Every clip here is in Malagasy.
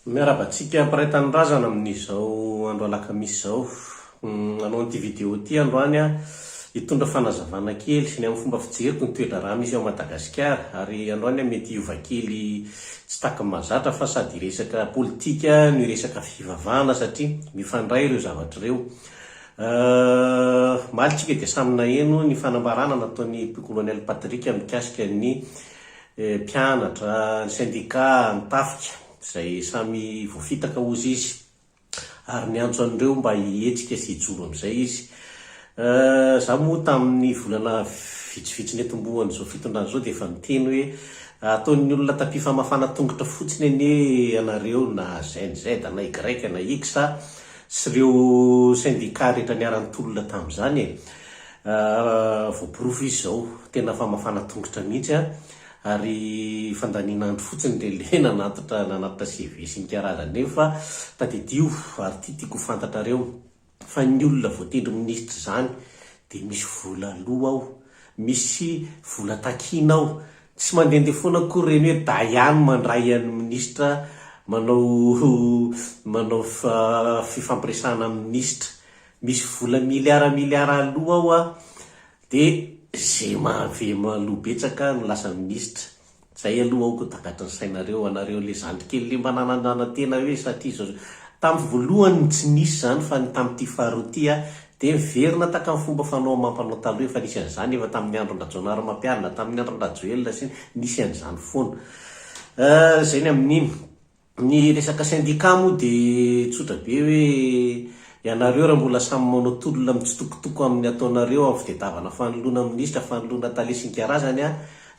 Miarabantsika ampirehetan'ny razana amin'izao andro alakamisy izao. Anao an'ity vidéo ity androany a hitondra fanazavana kely ny amin'ny fomba fijeriko ny toetra rà misy ao Madagasikara, ary androany a mety hiova kely tsy taky mahazatra fa sady resaka politika no resaka fivavahana satria mifandray ireo zavatra ireo. Malitsika dia samy naheno ny fanambarana nataon'ny colonel Patrick mikasika ny mpianatra, ny syndicat, ny tafika izay samy voafitaka ozy izy, ary niantso an'ireo mba hihetsika sy hijoro amin'izay izy. Zaho moa tamin'ny volana vitsivitsy netombohany izao fitondràn' izao dia efa niteny hoe ataon'ny olona tampifamafana tongotra fotsiny anie anareo, na ZNZ na Y na X sy ireo syndicat rehetra niara-nitolona tamin'izany voaporofo izy zao, tena famafana tongotra mihitsy ary fandaninandro fotsiny lelena nanatitra CV sy ny karazany. Nefa tadidio ary tiako fantatrareo fa ny olona voatendry minisitra zany dia misy vola loha ao, misy vola takina ao, tsy mandehandeha foana akory reny hoe daiany mandray an'ny minisitra, manao fifampiresahana amin'ny minisitra, misy vola miliara loha ao dia zay mahavy maloha betsaka no lasa minisitra. Zay aloha aoko takatry ny sainareo, anareo le zandry kely le mba nanandrana-tena hoe satria zao tamin'ny voalohany tsy nisy zany, fa ny tamin'ity faharoa dia verina taka amin'ny fomba fanao mampanao taloha efa nisy an'izany efa tamin'ny andron-dRajonary Rajoelina, tamin'ny andron-Rajoelina sy nisy an'izany foana. Zay ny amin'ny resaka syndicat moa dia tsotra be hoe ianareo raha mbola samy manao tolona mitsitokotoko amin'ny ataonareo amin'ny fitadiavana fanoloana minisitra, fanoloana tale sy ny karazany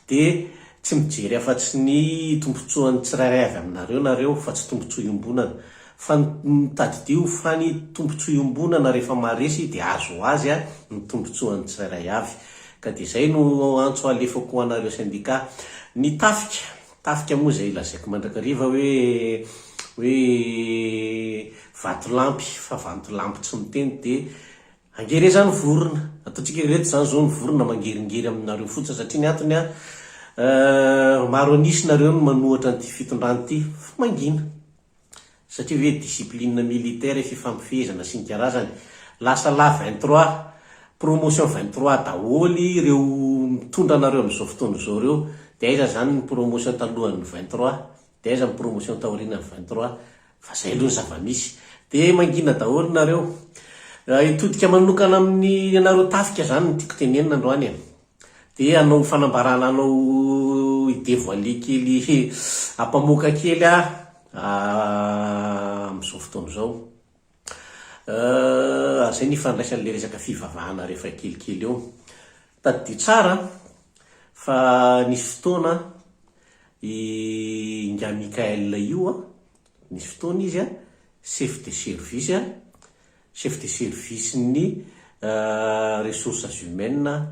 dia tsy mijery afa-tsy ny tombotsoan'ny tsirairay avy aminareo nareo fa tsy tombontsoa iombonana, fa mitadidio fa ny tombontsoa iombonana rehefa maharesy dia azo azy ny tombotsoan'ny tsirairay avy. Ka dia izay no antso alefako ho anareo syndicat. Ny tafika moa izay lazaiko mandrakariva hoe vatolampy, fa vatolampy tsy miteny dia angery zany vorona, ataontsika rehetra zany zao ny vorona mangeringery aminareo fotsiny satria ny antony maro anisy nareo no manohatra an'ity fitondrana ity mangina, satria hoe discipline militaire, fifampifehezana sy ny karazany. Lasa la 23 promotion 23 daholy ireo mitondra anareo amin'izao fotoana izao reo, dia aiza zany ny promotion talohan'ny 23, dia aiza ny promotion taorian'ny 23, fa zay aloha ny zava-misy. Dia mangina daholo nareo. Hitodika manokana amin'ny anareo tafika zany ny tiako tenenina androany dia anao fanambarana, anao idevoile kely, ampamoaka kely amin'izao fotoana izao. Ary zay ny ifandraisan'le resaka fivavahana rehefa kelikely eo. Tadidio tsara fa nisy fotoana nga Mikael io nisy fotoana izy chef de service ny ressources humaines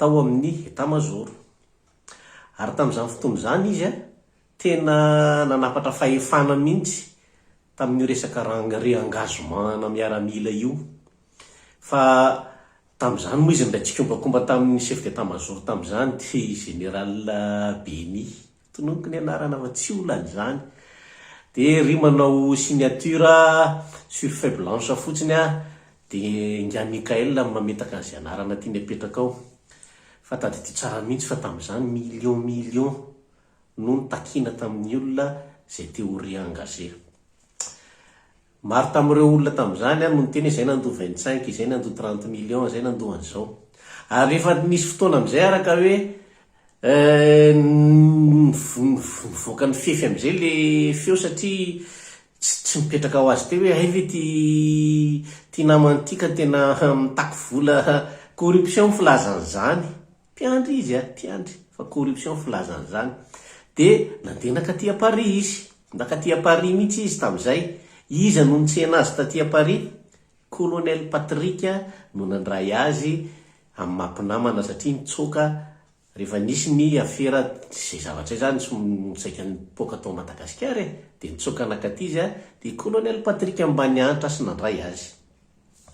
tao amin'ny état-major, ary tamin'izany fotoana izany izy tena nanapatra fahefana mihitsy tamin'io resaka re-engagement na miaramila io. Fa tamin'izany moa izy ndray tsikombakomba tamin'ny chef d'état-major tamin'izany ty général Beny, tononika ny anarana fa tsy olany zany, dia ry manao signature sur feuille blanche fotsiny dia nga Mikael mametaka an'izay anarana tiany apetraka ao. Fa tadidio tsara mihitsy fa tamin'izany million no nitakina tamin'ny olona zay te ho re-engagé. Maro tamin'ireo olona tamin'izany no niteny izay nandoa 25, izay nandoa 30 millions, izay nandoa an'izao. Ary rehefa nisy fotoana amin'izay araka hoe nivoaka ny fefy amin'izay le feo satria tsy mipetraka ho azy te hoe hay ve ty namany tika tena mitaky vola, corruption filazan'izany, mpiandry izy mpiandry fa corruption filazan'izany. Dia nandeha nakaty Paris izy, nakaty Paris mihitsy izy tamin'izay. Iza no nitsena azy taty Paris? Colonel Patrick no nandray azy amin'ny mampinamana satria nitsoaka rehefa nisy ny afera izay zavatra zany tsy mitsaika ny poka tao Madagasikara dia nitsoaka nakaty izy dia Colonel Patrick ambany anitra sy nandray azy.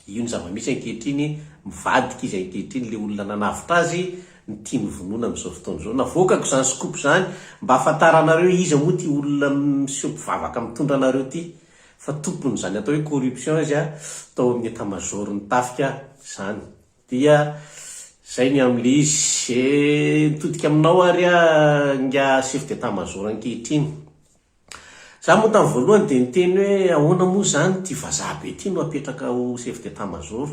Io ny zava-misy ankehitriny, mivadika izy ankehitriny le olona nanavitra azy ny tia novonona amin'izao fotoana zao. Navoakako zany scoop zany mba ahafantaranareo iza moa ty olona miseho mpivavaka mitondra anareo ty, fa tompony zany atao hoe corruption izy atao amin'ny état-major ny tafika zany. Dia zay ny amin'le izy nitodika aminao ary nga chef d'état-major ankehitriny. Za moa tamin'ny voalohany dia niteny hoe ahoana moa zany ty vazaha be ty no apetraka ho chef d'état-major.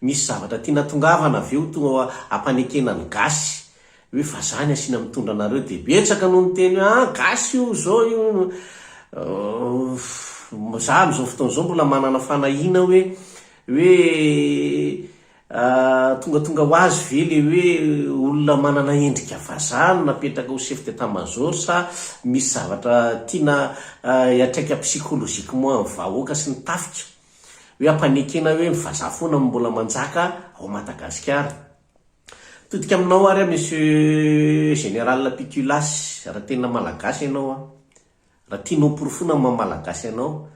Misy zavatra tiana tongavana aveo tonga ampanekena ny gasy hoe vazany asiana mitondra anareo, dia betsaka no niteny hoe gasy io zao io. Za amin'izao fotoana zao mbola manana fanahina hoe tonga ho azy ve le hoe olona manana endrika vazany napetraka ho chef d'état-major, sa misy zavatra tiana hiatraika psychologiquement amin'ny vahoaka sy ny tafika hoe ampanekena hoe mivazaha foana mbola manjaka ao Madagasikara. Todika aminao ary monsieur général Piculas, raha tena malagasy ianao raha tianao porofona amin'ny malagasy ianao,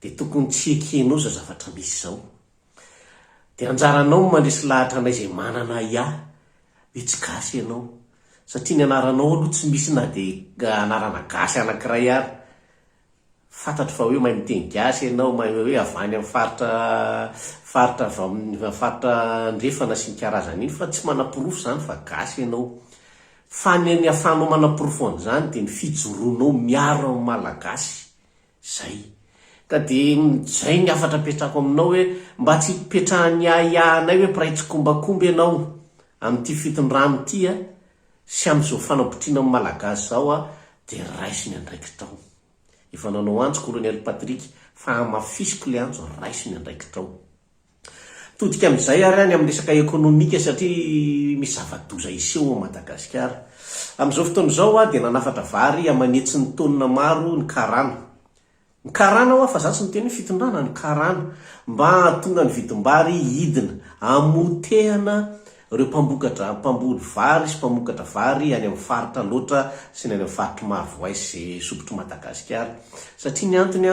dia tokony tsy ekenao za zavatra misy zao. Dia anjaranao mandresy lahatra anay izay manana hoe tsy gasy ianao, satria ny anaranao aloha tsy misy na dia anarana gasy anankiray ary. Fantatro fa hoe mahay miteny gasy ianao, mahay hoe avany amin'ny faritra ndrefana sy ny karazany iny, fa tsy manapirofo zany fa gasy ianao. Fa ny ahafahanao manapirofo an'izany dia ny fijoroanao miaro amin'ny malagasy zay. Ka dia zay ny afatra petrako aminao hoe mba tsy petrahany anay hoe praitsy kombakomba ianao amin'ity fitondrano ity sy amin'izao fanabotriana amin'ny malagasy zao dia raisiny andraiky tao. Efa nanao antsy colonel Patrick fa amafisiko le antso raisiny andraiky tao. Todika amin'izay ary any amin'ny resaka ekonomika, satria misy zava-doza iseho ao Madagasikara. Amin'izao fotoana izao dia nanafatra vary amanetsy ny taonina maro ny karana. Ny karana fa za tsy miteny fitondrana ny karana, mba tonga ny vidim-bary hidina amotehana ireo mpamboly vary sy mpamokatra vary any amin'ny faritra loatra sy ny any amin'ny faritra maro voaisy sopotro Madagasikara. Satria ny antony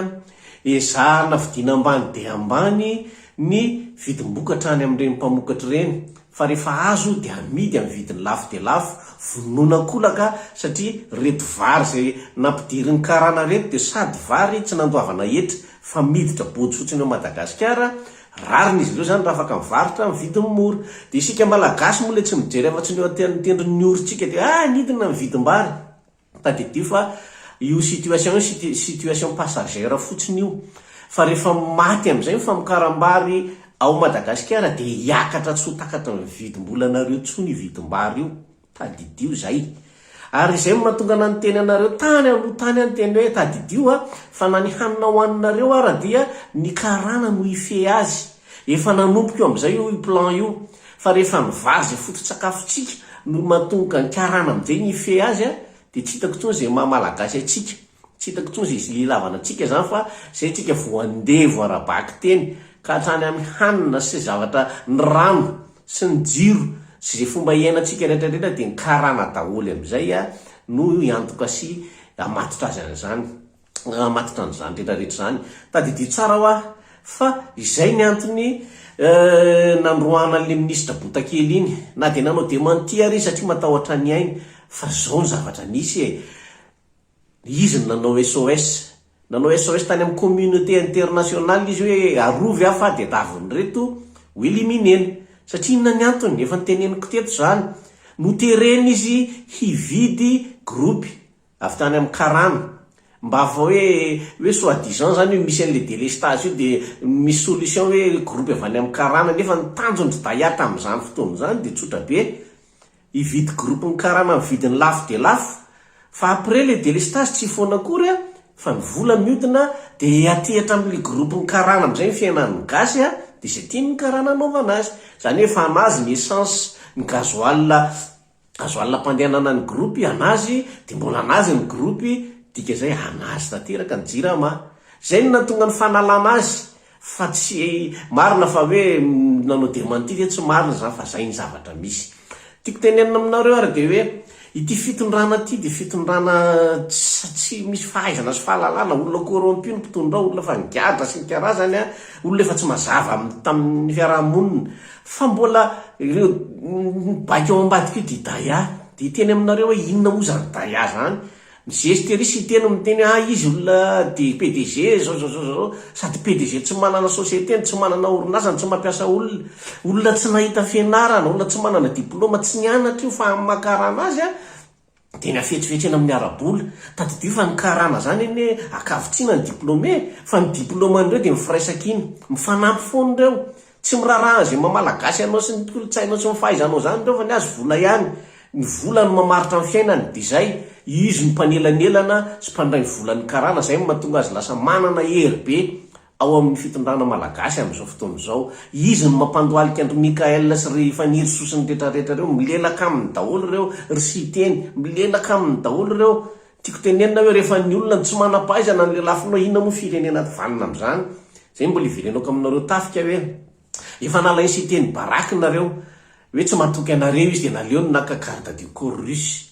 ezahana vidiana ambany dia ambany ny vidim-bokatra any amin'ireny mpamokatra ireny, fa rehefa azo dia amidy amin'ny vidiny lafo dia lafo, vonona kolaka, satria reto vary izay nampidirin'ny karana reto dia sady vary tsy nandoavana hetra fa miditra body fotsiny ao Madagasikara. Rariny izy ireo zany raha afaka mivarotra amin'ny vidiny mora. Dia isika malagasy moa le tsy mijery afa-tsy ny tendry ny orintsika dia nidina ny vidim-bary. Tadidio fa io situation passagère fotsiny io, fa rehefa maty amin'izay ny famokaram-bary ao Madagasikara dia hiakatra tsy ho takatra ny vidim-bolanareo tsony vidim-bary io. Tadidio zay. Ary izay mahatonga nanteny anareo tany aloha tany anteny hoe tadidio fa na ny hanina hoaninareo ara dia ny karana no ife azy. Efa nanomboka eo amin'izay io plan io, fa rehefa nivazy foto-tsakafotsika no mahatonga ny karana amin'izay ny ife azy dia tsy hitako tsony izay mahamalagasy atsika, tsy hitako tsony izay ilavana atsika zany, fa izay tsika voandevo arabaky teny ka hatrany amin'ny hanina sy zavatra ny rano sy ny jiro sy izay fomba iainantsika rehetrarehetra dia ny karana daholo amin'izay no iantoka sy amatotra azy an'izany, amatotra an'izany rehetrarehetra zany. Tadidio tsara fa izay ny antony nandroana le ministra Botakely iny, na dia nanao démenti ary satria matahotra ny ainy, fa zao ny zavatra nisy izy nanao SOS tany amin'ny communauté internationale izy hoe arovy fa dia daviny reto ho eliminena. Satria inona ny antony, efa niteneniko teto zany, notereny izy hividy groupe avy tany amin'ny karana, mba fa hoe soi-disant zany hoe misy an'le délestage io dia misy solution hoe groupe avy any amin'ny karana, nefa ny tanjony daya tamin'izany fotoana zany dia tsotra be, hividy groupe ny karana amin'ny vidiny lafo dia lafo, fa après le délestage tsy foana akory fa ny vola mihodina dia atehatra amin'le groupe ny karana amin'izay ny fiainan'ny gasy dia izay tiany ny karana anaovana azy. Zany hoe fa anazy ny essence, ny gazoil mpandehanana ny groupe anazy, dia mbola anazy ny groupe dika izay anazy tanteraka ny jirama. Zay no natonga ny fanalana azy, fa tsy marina fa hoe nanao démenti tsy marina zany, fa zay ny zavatra misy. Tiako tenenina aminareo ary dia hoe ity fitondrana ty de fitondrana tsy misy fahaizana sy fahalalana, olona corrompu ny mpitondra, olona fa nigadra sy ny karazany a, olona efa tsy mazava tamin'ny fiarahamonina, fa mbola ireo baika ao ambadika io didaya de teny aminareo hoe inona moa zany daya zany, mizery sy teny miteny izy olona de PDG zao sady PDG tsy manana société, tsy manana orinasa, tsy mampiasa olona tsy nahita fianarana, olona tsy manana diplôma, tsy nianatra io fa makarana azy a de miafetsifetsena amin'ny arabola. Tadidio fa nikarana zany eny akavitsiana ny diplôme, fa ny diplôman'ireo de mifiraisakiny, mifanampy foana reo, tsy miraraha zay mamalagasy anao sy ny kolotsainao sy mifahaizanao zany reo fa ny azy vola ihany, ny vola no mamaritra ny fiainany, de zay izy ny mpanelanelana sy mpandray volan'ny karana, zay mahatonga azy lasa manana hery be ao amin'ny fitondrana malagasy amin'izao fotoana izao. Izy ny mampandohalika Andry Mikael sy ry Faniry Sosiny rehetrarehetra reo, milelaka aminy daholo reo, ry Siteny milelaka aminy daholo reo. Tiako tenenina hoe rehefa ny olona tsy manam-pahaizana ny lelafinao, inona moa firenena vanina amin'izany? Zay mbola iverenako aminareo tafika hoe efa nalainy Siteny baraky nareo, hoe tsy mahatoky anareo izy de naleo ny naka garde du corps russe.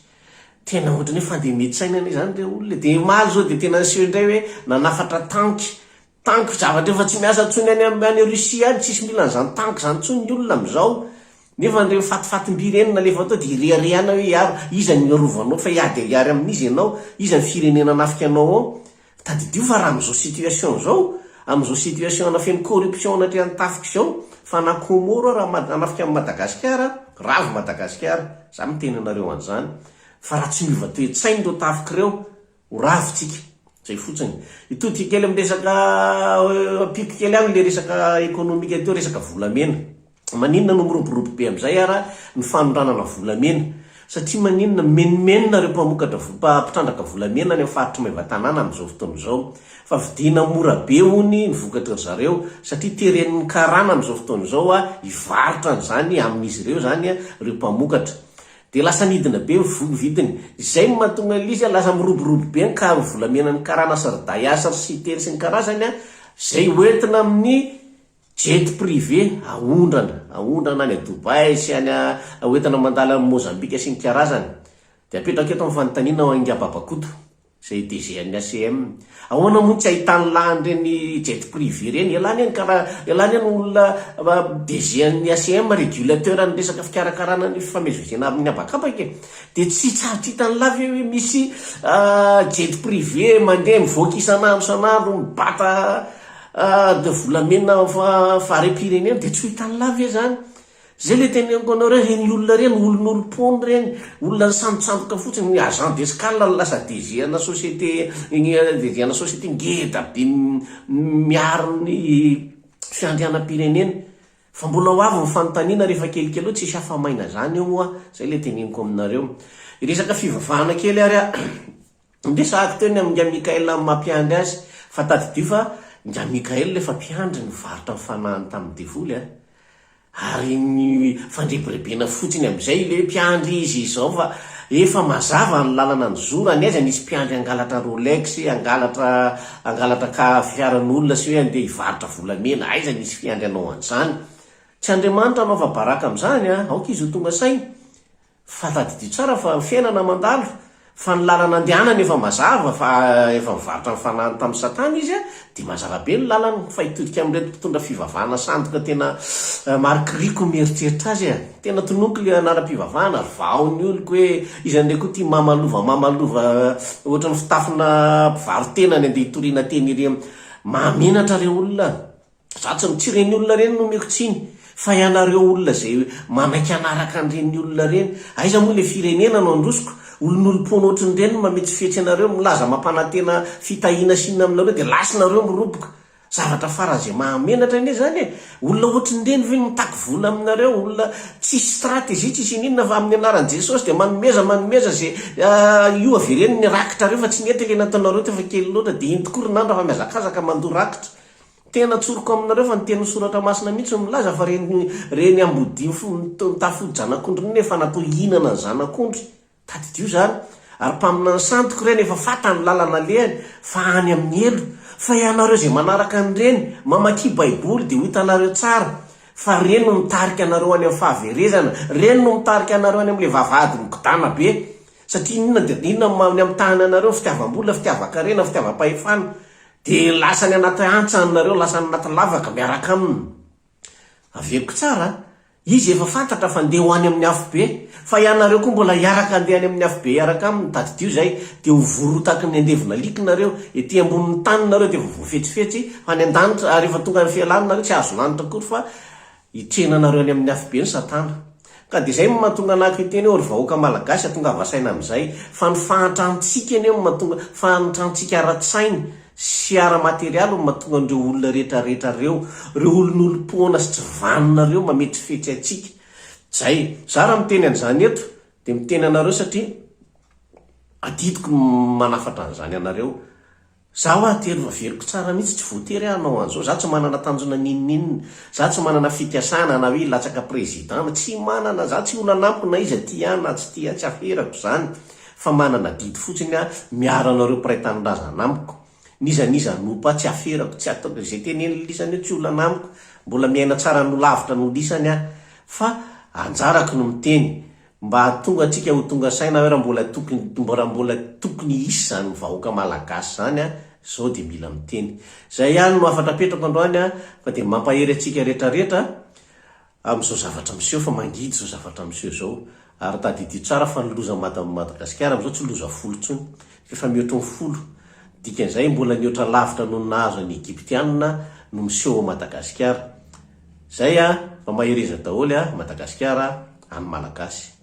Tena ohatrany hoe fandemetsainan zany le olona, de maly zao de tena aseho indray hoe nanafatra tanky zavatra efa tsy miasa tsony any Russia any, tsisy mila an'izany tanky zany tsony ny olona am'izao. Nefa nireo fatifatim-bireny nalefa atao de ireharehana hoe iaro iza ny arovanao fa iady amin'izy ianao, iza ny firenena nafika anao ao. Tadidio fa raha am'izao situation zao, am'izao situation ana feno corruption anatrehan'ny tafika zao, fa na Comoro raha anafika amin'ny Madagasikara, ravo Madagasikara, za miteny anareo an'izany. Fa raha tsy miova toe-tsainy reo tafika reo, ho ravitsika. Zay fotsiny. Itody kely amin'ny resaka piko kely any le resaka ekonomika teo, resaka volamena. Maninona no miroborobo be amin'izay ara ny fanondranana volamena? Satria maninona menimenina reo mpitrandraka volamena any amin'ny faritry Maivatanana amin'izao fotoana izao. Fa vidina mora be hony ny vokatra zareo, satria teren'ny karana amin'izao fotoana izao hivarotra an'izany amin'izy ireo zany reo mpamokatra. De lasa nidina be vidiny, izay mahatonga izy lasa miroborobo be ny volamena ny karana sy ry dayasa ry Siteny sy ny karazany zay hoentina amin'ny jet privé ahondrana any a Dubai sy any hoentina mandala amin'ny Mozambika sy ny karazany. De apetraka eto amin'ny fanontaniana ho angy Babakoto, zay DG an'ny ACM. Ahoana moa tsy ahitany lahany reny jet privé reny? Elany any olona DG an'ny ACM, régulateur ny resaka fikarakarana ny fifamezivezena amin'ny abakabaka. De tsy tsaritra hitany lavy hoe misy jet privé mandeha mivoaka isanandro mibata de volamena fahare-pirenena, de tsy hitany lavy zany. Zay le teneniko anareo, reny olona reny olon'olom-pony reny, olona sandosandoka fotsiny, ny agent d'escale lasa DG ana société ngeda be miaro ny fiandrianam-pirenena. Fa mbola ho avy ny fanontaniana rehefa kelikely tsy isy afamaina zany io moa. Zay le teneniko aminareo. Resaka fivavahana kely ary ndesahako teo ny amin'ny Mikael mampiandry azy, fa tadidio fa nga Mikael lefa mpiandry ny varotra ny fanahany tamin'ny devoly ary ny fandrebirebena fotsiny amin'izay le mpiandry izy izao, fa efa mazava ny lalana ny zora. Ny aiza nisy mpiandry angalatra Rolex, angalatra ka fiaran'olona sy hoe andeha hivarotra volamena, aiza nisy fiandry anao an'izany? Tsy Andriamanitra anao fa baraka amin'izany aoka izy ho tonga sainy. Fa tadidio tsara fa fiainana mandalo, fa ny lalana andehanany efa mazava, fa efa mivarotra ny fanahany tamin'ny Satana izy de mazava be ny lalany. Fa hitodika amin'irety mpitondra fivavahana sandoka tena marikiriko mieritreritra azy tena tonoko le anaram-pivavahana, vaony oliko hoe izy ndray koa tia mamalova ohatrany fitafina mpivarotena ny andeha hitoriana teny iry mahamenatra reo olona. Zatsy tsy reny olona reny no meko tsiny, fa ianareo olona zay manaiky anaraka an'ireny olona reny. Aiza moa le firenena no androsiko? Olon'olom-pony ohatrin'ireny mametsifetsy anareo, milaza mampanantena fitahiana sinina aminareo, de lasinareo miroboka. Zavatra farany zay mahamenatra ine zany olona ohatrin'ireny ve mitaky vola aminareo, olona tsisy stratégie, tsisy inona fa amin'ny anaran'i Jesosy de manomeza zay io avereny ny rakitra reo, fa tsy nety le nataonareo tefa kely loatra, de iny tokory nandro fa miazakazaka mandoa rakitra. Tena tsoroko aminareo fa ny teny soratra masina mihitsy milaza fa reny ambodi mitafody zanak'ondry nefa natao hinana ny zanak'ondry. Tadidio zany, ary mpamina ny santoko reny efa fatany lalana lehany fa any amin'ny elo. Fa ianareo zay manaraka an'ireny mamaky baiboly de ho hitanareo tsara fa reny no mitarika anareo any amin'ny fahaverezana, reny no mitarika anareo any amin'le vavahady mikodana be. satria inona dia inona mamy amin'ny tananareo fitiavam-bola fitiavakarena fitiavam-pahefana dia lasany anaty antsanareo lasany anaty lavaka miaraka aminy aveko tsara izy efa fantatra fa ndeha ho any amin'ny afobe fa ianareo koa mbola hiaraka andeha any amin'ny afobe hiaraka aminy tadidio zay dia hovorotaky ny andevina likinareo ety ambonin'ny taninareo dia vovofetsifetsy fa ny an-danitra ary efa tonga ny fialanareo tsy azo lanitra kory fa hitrenanareo any amin'ny afobe ny satana ka dia zay mahatonga anahaka iteny eo ry vahoaka malagasy atonga avasaina amin'izay fa ny fahantrantsika eny eo mahatonga fahantrantsika ara-tsainy sy ara-materialy mahatonga an'ireo olona rehetrarehetra reo olon'olom-poana sy tsy vanonareo mametrifetsy atsika zay zara miteny an'izany eto dia miteny anareo satria adidiko manafatra an'izany anareo zaho telo vaveriko tsara mihitsy tsy voatery hanao an'izao za tsy manana tanjona ninninina za tsy manana fikasana na hoe latsaka prezidana tsy manana za tsy olanampy na izy aty na tsy tia tsy aferako zany fa manana didy fotsiny miaranareo mpiray-tanindrazana amiko nizaniza nompa tsy aferako tsy ataoko zay teneny lisany hoe tsy olana amiko mbola miaina tsara nolavitra nolisany fa anjarako no miteny mba tonga atsika ho tonga saina hoe raha mbola tokony isy zany vahoaka malagasy zany zao dia mila miteny zay ihany no afatra petrako androany fa dia mampahery atsika rehetrarehetra amin'izao zavatra miseho fa mangidy zao zavatra miseho zao ary tadidio tsara fa niloza Madagasikara amin'izao tsy loza folo tsony efa mihoatra ny folo dikan'izay mbola nihoatra lavitra no nahazo ny Egyptianina no miseho Madagasikara zay fa mahereza daholo Madagasikara any malagasy